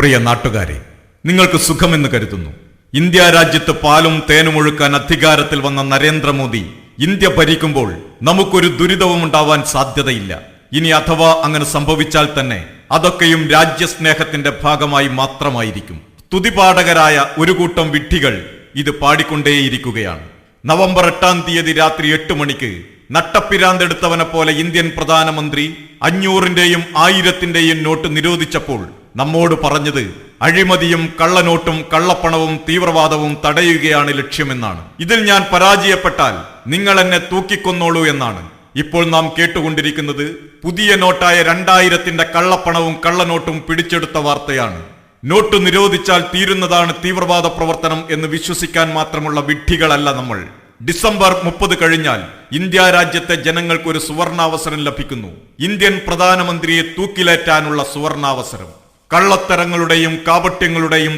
പ്രിയ നാട്ടുകാരെ, നിങ്ങൾക്ക് സുഖമെന്ന് കരുതുന്നു. ഇന്ത്യ രാജ്യത്ത് പാലും തേനും ഒഴുക്കാൻ അധികാരത്തിൽ വന്ന നരേന്ദ്രമോദി ഇന്ത്യ ഭരിക്കുമ്പോൾ നമുക്കൊരു ദുരിതവും ഉണ്ടാവാൻ സാധ്യതയില്ല. ഇനി അഥവാ അങ്ങനെ സംഭവിച്ചാൽ തന്നെ അതൊക്കെയും രാജ്യസ്നേഹത്തിന്റെ ഭാഗമായി മാത്രമായിരിക്കും. സ്തുതിപാഠകരായ ഒരു കൂട്ടം വിഡ്ഢികൾ ഇത് പാടിക്കൊണ്ടേയിരിക്കുകയാണ്. നവംബർ 8-ാം തീയതി രാത്രി 8 മണിക്ക് നട്ടപ്പിരാന്തെടുത്തവനെ പോലെ ഇന്ത്യൻ പ്രധാനമന്ത്രി 500-ന്റെയും 1000-ന്റെയും നോട്ട് നിരോധിച്ചപ്പോൾ നമ്മോട് പറഞ്ഞത് അഴിമതിയും കള്ളനോട്ടും കള്ളപ്പണവും തീവ്രവാദവും തടയുകയാണ് ലക്ഷ്യമെന്നാണ്. ഇതിൽ ഞാൻ പരാജയപ്പെട്ടാൽ നിങ്ങൾ എന്നെ തൂക്കിക്കൊന്നോളൂ എന്നാണ്. ഇപ്പോൾ നാം കേട്ടുകൊണ്ടിരിക്കുന്നത് പുതിയ നോട്ടായ 2000-ന്റെ കള്ളപ്പണവും കള്ളനോട്ടും പിടിച്ചെടുത്ത വാർത്തയാണ്. നോട്ട് നിരോധിച്ചാൽ തീരുന്നതാണ് തീവ്രവാദ പ്രവർത്തനം എന്ന് വിശ്വസിക്കാൻ മാത്രമുള്ള വിഡ്ഢികളല്ല നമ്മൾ. ഡിസംബർ 30 കഴിഞ്ഞാൽ ഇന്ത്യ രാജ്യത്തെ ജനങ്ങൾക്ക് ഒരു സുവർണാവസരം ലഭിക്കുന്നു. ഇന്ത്യൻ പ്രധാനമന്ത്രിയെ തൂക്കിലേറ്റാനുള്ള സുവർണാവസരം. കള്ളത്തരങ്ങളുടെയും കാപട്യങ്ങളുടെയും